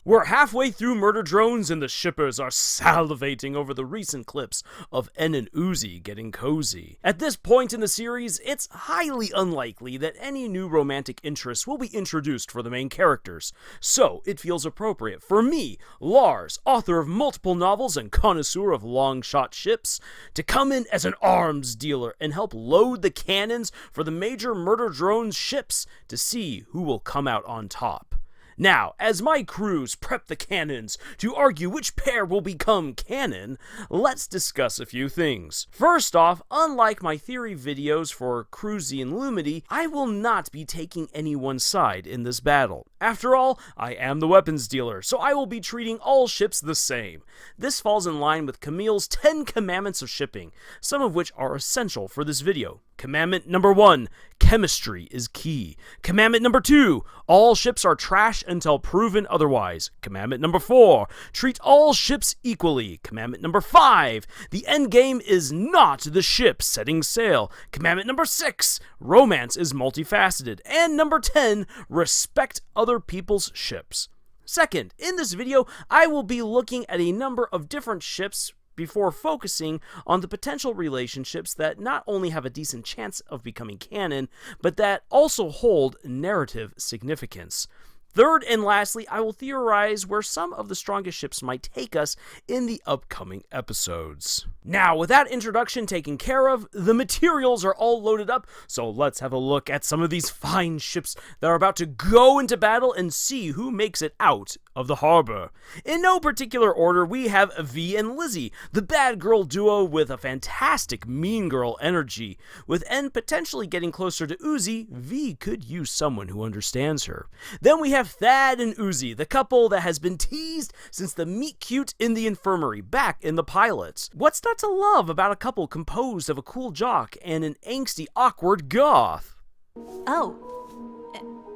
We're halfway through Murder Drones and the shippers are salivating over the recent clips of En and Uzi getting cozy. At this point in the series, it's highly unlikely that any new romantic interests will be introduced for the main characters, so it feels appropriate for me, Lars, author of multiple novels and connoisseur of long-shot ships, to come in as an arms dealer and help load the cannons for the major Murder Drones ships to see who will come out on top. Now, as my crews prep the cannons to argue which pair will become canon, let's discuss a few things. First off, unlike my theory videos for Cruzy and Lumity, I will not be taking anyone's side in this battle. After all, I am the weapons dealer, so I will be treating all ships the same. This falls in line with Camille's 10 commandments of shipping, some of which are essential for this video. Commandment number 1, chemistry is key. Commandment number 2, all ships are trash until proven otherwise. Commandment number 4, treat all ships equally. Commandment number 5, the end game is not the ship setting sail. Commandment number 6, romance is multifaceted. And number 10, respect other people's ships. Second, in this video, I will be looking at a number of different ships before focusing on the potential relationships that not only have a decent chance of becoming canon, but that also hold narrative significance. Third and lastly, I will theorize where some of the strongest ships might take us in the upcoming episodes. Now, with that introduction taken care of, the materials are all loaded up, so let's have a look at some of these fine ships that are about to go into battle and see who makes it out of the harbor. In no particular order, we have V and Lizzie, the bad girl duo with a fantastic mean girl energy. With N potentially getting closer to Uzi, V could use someone who understands her. Then we have Thad and Uzi, the couple that has been teased since the meet cute in the infirmary back in the pilots. What's not to love about a couple composed of a cool jock and an angsty, awkward goth? Oh.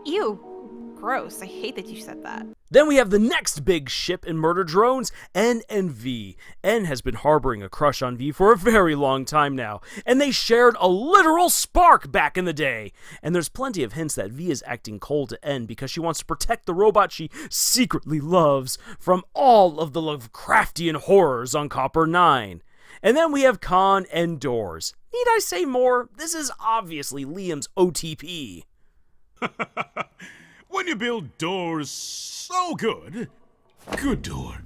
Ew. Gross. I hate that you said that. Then we have the next big ship in Murder Drones, N and V. N has been harboring a crush on V for a very long time now, and they shared a literal spark back in the day. And there's plenty of hints that V is acting cold to N because she wants to protect the robot she secretly loves from all of the Lovecraftian horrors on Copper 9. And then we have Con and Doors. Need I say more? This is obviously Liam's OTP. When you build doors so good, good door,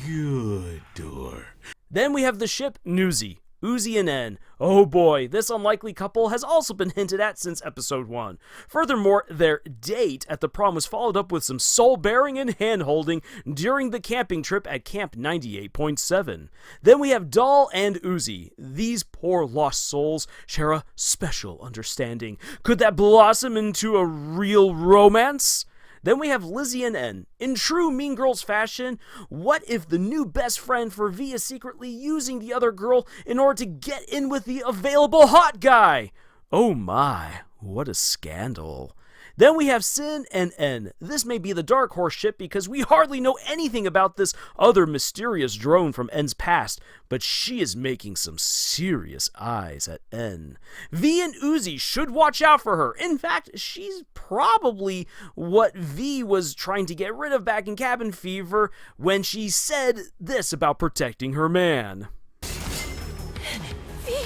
good door. Then we have the ship Newsy, Uzi and N. Oh boy, this unlikely couple has also been hinted at since episode 1. Furthermore, their date at the prom was followed up with some soul-bearing and hand-holding during the camping trip at Camp 98.7. Then we have Doll and Uzi. These poor lost souls share a special understanding. Could that blossom into a real romance? Then we have Lizzie and N. In true Mean Girls fashion, what if the new best friend for V is secretly using the other girl in order to get in with the available hot guy? Oh my, what a scandal. Then we have Sin and N. This may be the Dark Horse ship because we hardly know anything about this other mysterious drone from N's past, but she is making some serious eyes at N. V and Uzi should watch out for her. In fact, she's probably what V was trying to get rid of back in Cabin Fever when she said this about protecting her man. V,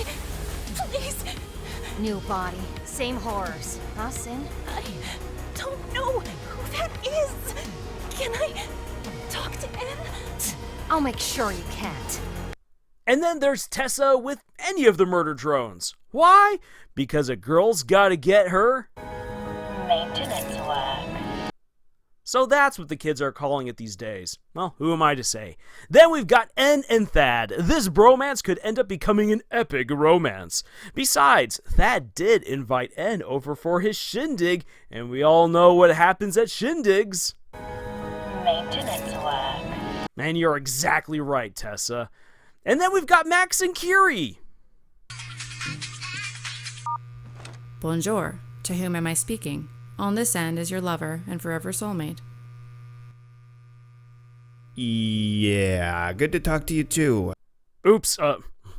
please. New body, same horrors. Huh, Sin? I don't know who that is. Can I talk to N? I'll make sure you can't. And then there's Tessa with any of the murder drones. Why? Because a girl's gotta get her maintenance work. So that's what the kids are calling it these days. Well, who am I to say? Then we've got N and Thad. This bromance could end up becoming an epic romance. Besides, Thad did invite N over for his shindig, and we all know what happens at shindigs. Maintenance work. Man, you're exactly right, Tessa. And then we've got Max and Kiri. Bonjour. To whom am I speaking? On this end is your lover and forever soulmate. Yeah, good to talk to you too. Oops,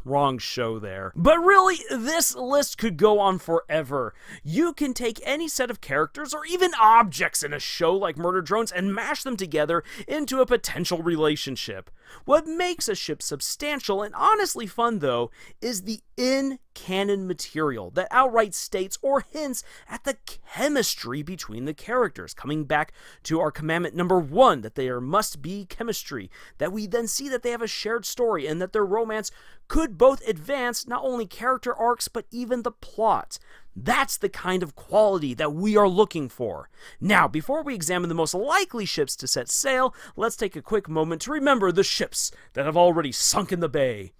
wrong show there. But really, this list could go on forever. You can take any set of characters or even objects in a show like Murder Drones and mash them together into a potential relationship. What makes a ship substantial and honestly fun, though, is the in-canon material that outright states or hints at the chemistry between the characters, coming back to our commandment number 1, that there must be chemistry, that we then see that they have a shared story and that their romance could both advance not only character arcs but even the plot. That's the kind of quality that we are looking for. Now, before we examine the most likely ships to set sail, let's take a quick moment to remember the ships that have already sunk in the bay.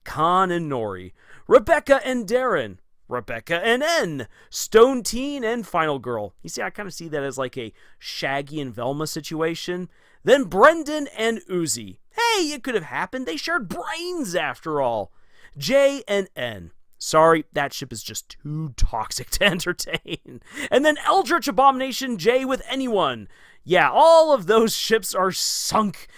Khan and Nori, Rebecca and Darren, Rebecca and N, Stone Teen and Final Girl. You see, I kind of see that as like a Shaggy and Velma situation. Then Brendan and Uzi. Hey, it could have happened. They shared brains after all. J and N. Sorry, that ship is just too toxic to entertain. And then Eldritch Abomination J with anyone. Yeah, all of those ships are sunk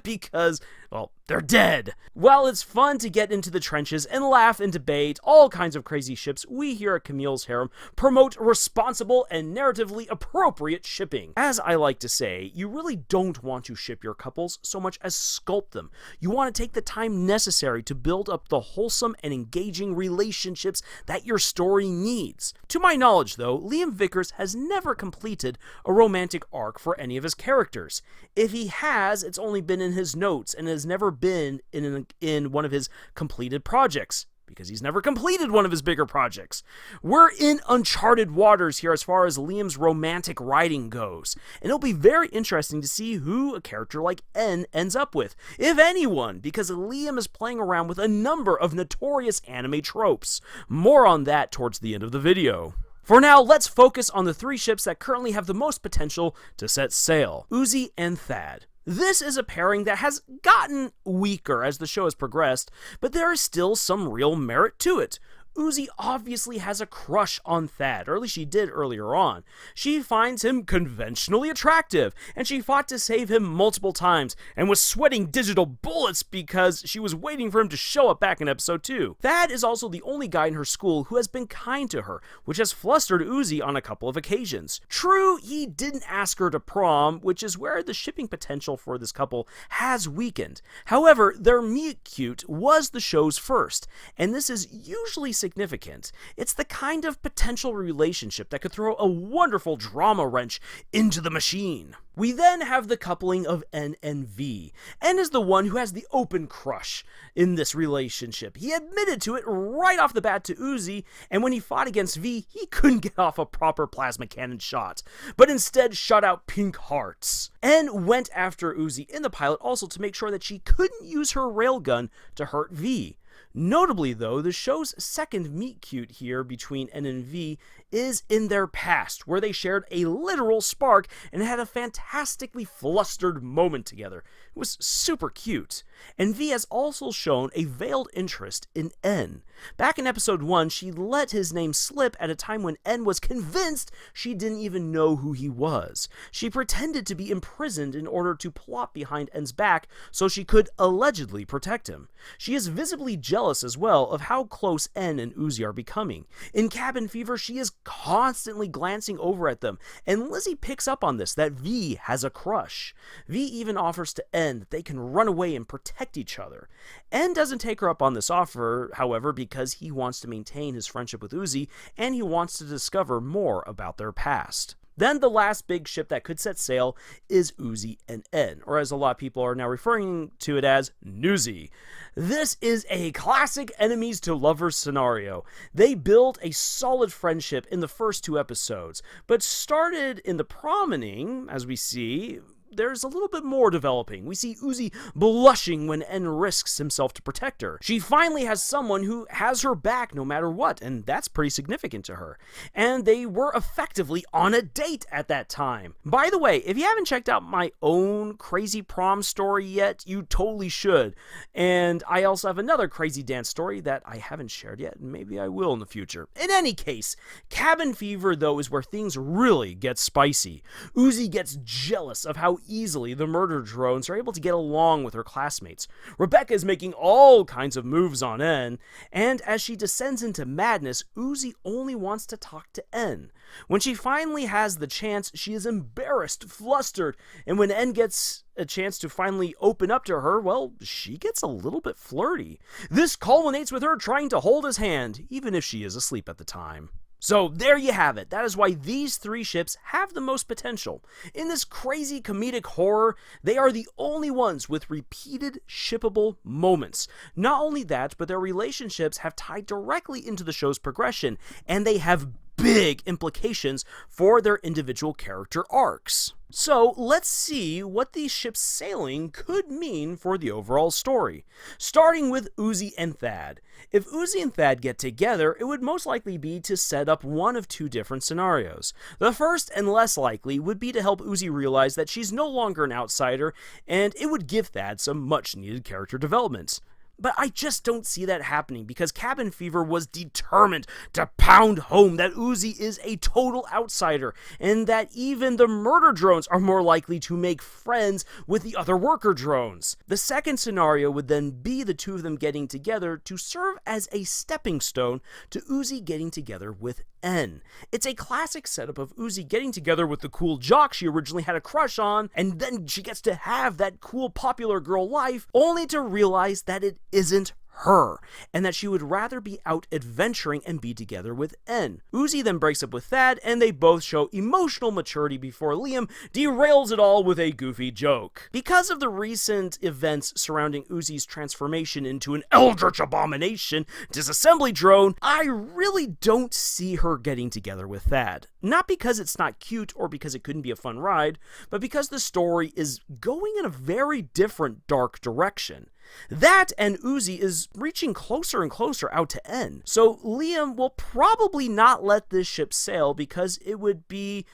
because, well, they're dead. While it's fun to get into the trenches and laugh and debate all kinds of crazy ships, we here at Camille's Harem promote responsible and narratively appropriate shipping. As I like to say, you really don't want to ship your couples so much as sculpt them. You want to take the time necessary to build up the wholesome and engaging relationships that your story needs. To my knowledge, though, Liam Vickers has never completed a romantic arc for any of his characters. If he has, it's only been in his notes and has never been in one of his completed projects, because he's never completed one of his bigger projects. We're in uncharted waters here as far as Liam's romantic writing goes, and it'll be very interesting to see who a character like N ends up with, if anyone, because Liam is playing around with a number of notorious anime tropes. More on that towards the end of the video. For now, let's focus on the 3 ships that currently have the most potential to set sail: Uzi and Thad. This is a pairing that has gotten weaker as the show has progressed, but there is still some real merit to it. Uzi obviously has a crush on Thad, or at least she did earlier on. She finds him conventionally attractive, and she fought to save him multiple times, and was sweating digital bullets because she was waiting for him to show up back in episode 2. Thad is also the only guy in her school who has been kind to her, which has flustered Uzi on a couple of occasions. True, he didn't ask her to prom, which is where the shipping potential for this couple has weakened. However, their meet-cute was the show's first, and this is usually significant. It's the kind of potential relationship that could throw a wonderful drama wrench into the machine. We then have the coupling of N and V. N is the one who has the open crush in this relationship. He admitted to it right off the bat to Uzi, and when he fought against V, he couldn't get off a proper plasma cannon shot, but instead shot out pink hearts. N went after Uzi in the pilot also to make sure that she couldn't use her railgun to hurt V. Notably, though, the show's second meet-cute here between N and V is in their past, where they shared a literal spark and had a fantastically flustered moment together. It was super cute. And V has also shown a veiled interest in N. Back in episode 1, she let his name slip at a time when N was convinced she didn't even know who he was. She pretended to be imprisoned in order to plot behind N's back so she could allegedly protect him. She is visibly jealous as well of how close N and Uzi are becoming. In Cabin Fever, she is constantly glancing over at them, and Lizzie picks up on this, that V has a crush. V even offers to N that they can run away and protect each other. N doesn't take her up on this offer, however, because he wants to maintain his friendship with Uzi, and he wants to discover more about their past. Then the last big ship that could set sail is Uzi and N, or as a lot of people are now referring to it as, Newsy. This is a classic enemies to lovers scenario. They built a solid friendship in the first 2 episodes, but started in the promening, as we see. There's a little bit more developing. We see Uzi blushing when N risks himself to protect her. She finally has someone who has her back no matter what, and that's pretty significant to her. And they were effectively on a date at that time. By the way, if you haven't checked out my own crazy prom story yet, you totally should. And I also have another crazy dance story that I haven't shared yet, and maybe I will in the future. In any case, Cabin Fever, though, is where things really get spicy. Uzi gets jealous of how easily the murder drones are able to get along with her classmates. Rebecca is making all kinds of moves on N, and as she descends into madness, Uzi only wants to talk to N. When she finally has the chance, she is embarrassed, flustered, and when N gets a chance to finally open up to her, well, she gets a little bit flirty. This culminates with her trying to hold his hand, even if she is asleep at the time. So there you have it. That is why these three ships have the most potential. In this crazy comedic horror, they are the only ones with repeated shippable moments. Not only that, but their relationships have tied directly into the show's progression, and they have big implications for their individual character arcs. So let's see what these ships sailing could mean for the overall story. Starting with Uzi and Thad. If Uzi and Thad get together, it would most likely be to set up one of two different scenarios. The first and less likely would be to help Uzi realize that she's no longer an outsider, and it would give Thad some much needed character development. But I just don't see that happening because Cabin Fever was determined to pound home that Uzi is a total outsider and that even the murder drones are more likely to make friends with the other worker drones. The second scenario would then be the two of them getting together to serve as a stepping stone to Uzi getting together with N. It's a classic setup of Uzi getting together with the cool jock she originally had a crush on, and then she gets to have that cool popular girl life, only to realize that it isn't her, and that she would rather be out adventuring and be together with N. Uzi then breaks up with Thad, and they both show emotional maturity before Liam derails it all with a goofy joke. Because of the recent events surrounding Uzi's transformation into an eldritch abomination disassembly drone, I really don't see her getting together with Thad. Not because it's not cute or because it couldn't be a fun ride, but because the story is going in a very different dark direction. That and Uzi is reaching closer and closer out to N. So Liam will probably not let this ship sail because it would be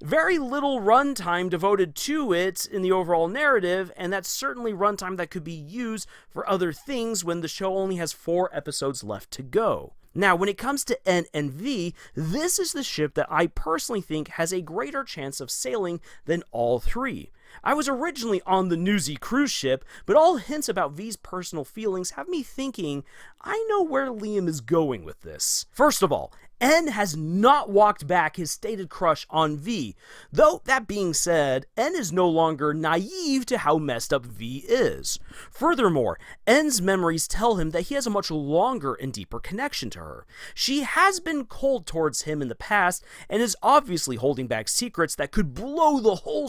very little runtime devoted to it in the overall narrative, and that's certainly runtime that could be used for other things when the show only has 4 episodes left to go. Now, when it comes to N and V, this is the ship that I personally think has a greater chance of sailing than all three. I was originally on the Newsy cruise ship, but all hints about V's personal feelings have me thinking I know where Liam is going with this. First of all, N has not walked back his stated crush on V, though that being said, N is no longer naive to how messed up V is. Furthermore, N's memories tell him that he has a much longer and deeper connection to her. She has been cold towards him in the past, and is obviously holding back secrets that could blow the whole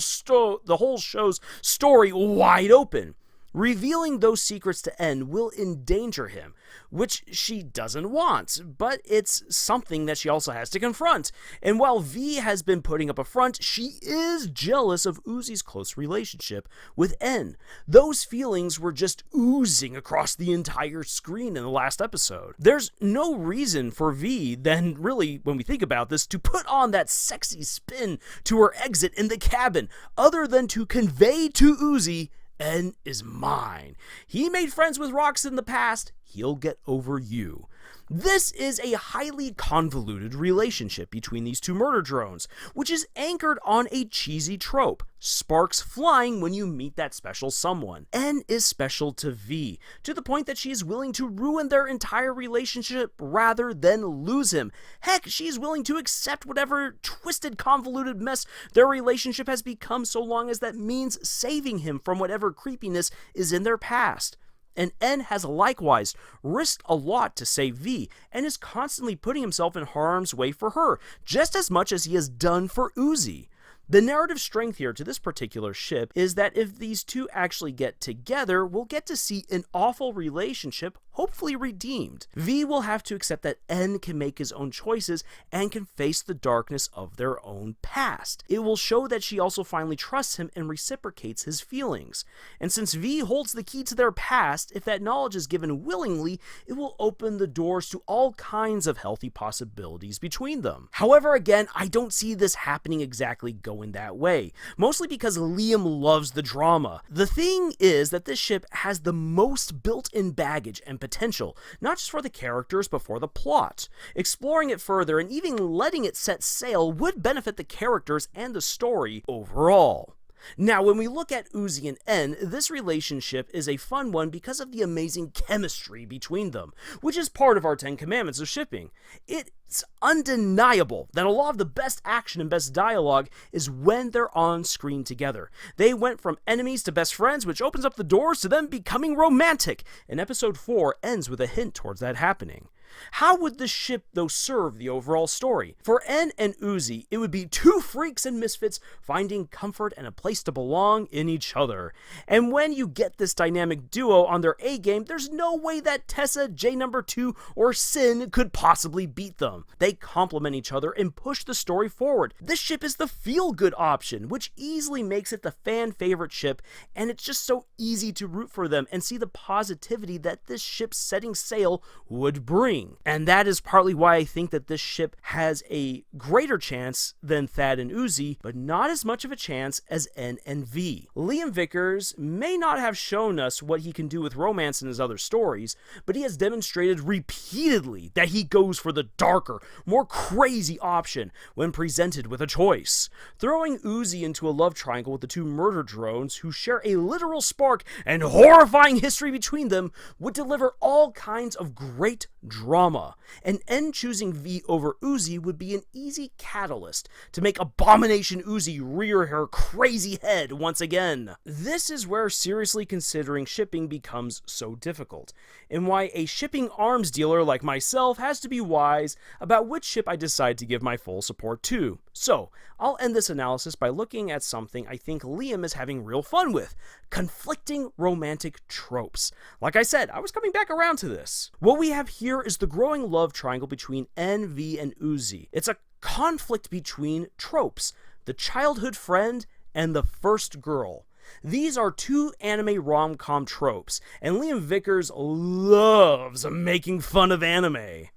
show's story wide open. Revealing those secrets to N will endanger him, which she doesn't want, but it's something that she also has to confront. And while V has been putting up a front, she is jealous of Uzi's close relationship with N. Those feelings were just oozing across the entire screen in the last episode. There's no reason for V, then really, when we think about this, to put on that sexy spin to her exit in the cabin, other than to convey to Uzi, N is mine. He made friends with rocks in the past. He'll get over you. This is a highly convoluted relationship between these two murder drones, which is anchored on a cheesy trope: sparks flying when you meet that special someone. N is special to V, to the point that she is willing to ruin their entire relationship rather than lose him. Heck, she's willing to accept whatever twisted, convoluted mess their relationship has become so long as that means saving him from whatever creepiness is in their past. And N has likewise risked a lot to save V, and is constantly putting himself in harm's way for her, just as much as he has done for Uzi. The narrative strength here to this particular ship is that if these two actually get together, we'll get to see an awful relationship hopefully redeemed. V will have to accept that N can make his own choices and can face the darkness of their own past. It will show that she also finally trusts him and reciprocates his feelings. And since V holds the key to their past, if that knowledge is given willingly, it will open the doors to all kinds of healthy possibilities between them. However, again, I don't see this happening exactly going that way, mostly because Liam loves the drama. The thing is that this ship has the most built-in baggage and potential, not just for the characters, but for the plot. Exploring it further and even letting it set sail would benefit the characters and the story overall. Now, when we look at Uzi and En, this relationship is a fun one because of the amazing chemistry between them, which is part of our 10 commandments of shipping. It's undeniable that a lot of the best action and best dialogue is when they're on screen together. They went from enemies to best friends, which opens up the doors to them becoming romantic, and episode 4 ends with a hint towards that happening. How would this ship, though, serve the overall story? For En and Uzi, it would be two freaks and misfits finding comfort and a place to belong in each other. And when you get this dynamic duo on their A-game, there's no way that Tessa, J2, or Sin could possibly beat them. They complement each other and push the story forward. This ship is the feel-good option, which easily makes it the fan-favorite ship, and it's just so easy to root for them and see the positivity that this ship setting sail would bring. And that is partly why I think that this ship has a greater chance than Thad and Uzi, but not as much of a chance as En and V. Liam Vickers may not have shown us what he can do with romance in his other stories, but he has demonstrated repeatedly that he goes for the darker, more crazy option when presented with a choice. Throwing Uzi into a love triangle with the two murder drones who share a literal spark and horrifying history between them would deliver all kinds of great drama, and En choosing V over Uzi would be an easy catalyst to make Abomination Uzi rear her crazy head once again. This is where seriously considering shipping becomes so difficult, and why a shipping arms dealer like myself has to be wise about which ship I decide to give my full support to. So, I'll end this analysis by looking at something I think Liam is having real fun with: conflicting romantic tropes. Like I said, I was coming back around to this. What we have here is the growing love triangle between En, V, and Uzi. It's a conflict between tropes: the childhood friend and the first girl. These are two anime rom-com tropes, and Liam Vickers loves making fun of anime.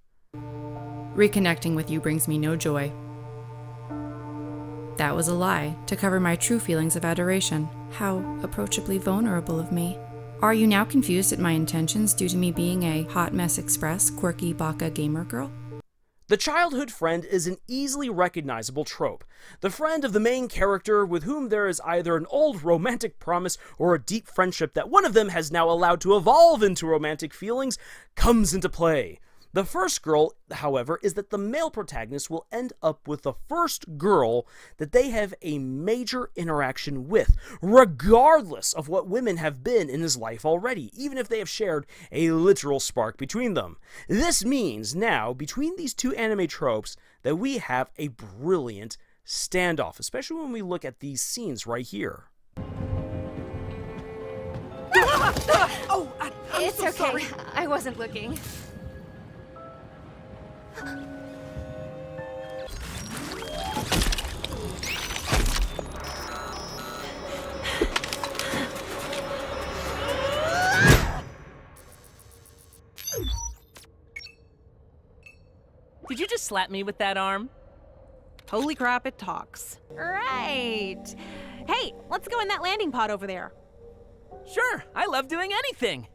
Reconnecting with you brings me no joy. That was a lie, to cover my true feelings of adoration. How approachably vulnerable of me. Are you now confused at my intentions due to me being a hot mess express, quirky baka gamer girl? The childhood friend is an easily recognizable trope. The friend of the main character with whom there is either an old romantic promise or a deep friendship that one of them has now allowed to evolve into romantic feelings comes into play. The first girl, however, is that the male protagonist will end up with the first girl that they have a major interaction with, regardless of what women have been in his life already, even if they have shared a literal spark between them. This means now, between these two anime tropes, that we have a brilliant standoff, especially when we look at these scenes right here. It's so okay. Sorry. I wasn't looking. Did you just slap me with that arm? Holy crap, it talks. Right. Hey, let's go in that landing pod over there. Sure, I love doing anything.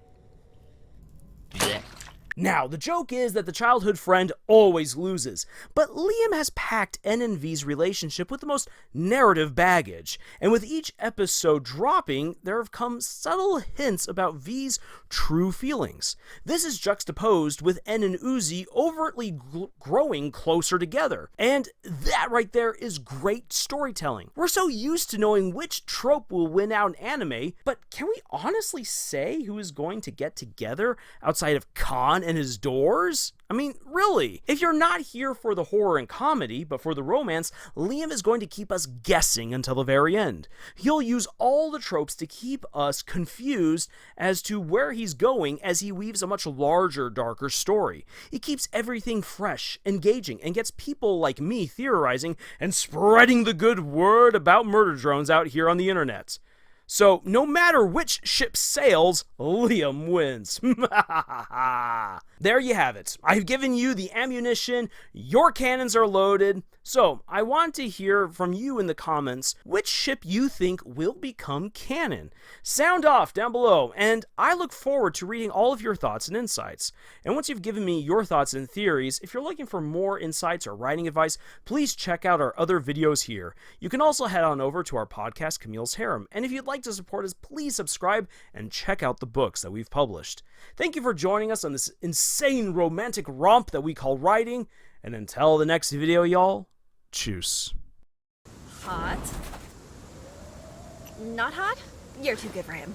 Now, the joke is that the childhood friend always loses, but Liam has packed En and V's relationship with the most narrative baggage, and with each episode dropping, there have come subtle hints about V's true feelings. This is juxtaposed with En and Uzi overtly growing closer together, and that right there is great storytelling. We're so used to knowing which trope will win out in anime, but can we honestly say who is going to get together outside of Khan and his doors? I mean, really, if you're not here for the horror and comedy, but for the romance, Liam is going to keep us guessing until the very end. He'll use all the tropes to keep us confused as to where he's going as he weaves a much larger, darker story. He keeps everything fresh, engaging, and gets people like me theorizing and spreading the good word about murder drones out here on the internet. So, no matter which ship sails, Liam wins. There you have it. I've given you the ammunition, your cannons are loaded. So, I want to hear from you in the comments which ship you think will become canon. Sound off down below, and I look forward to reading all of your thoughts and insights. And once you've given me your thoughts and theories, if you're looking for more insights or writing advice, please check out our other videos here. You can also head on over to our podcast, Camille's Harem, and if you'd like to support us, please subscribe and check out the books that we've published. Thank you for joining us on this insane romantic romp that we call writing, and until the next video, y'all, choose. Hot? Not hot? You're too good for him.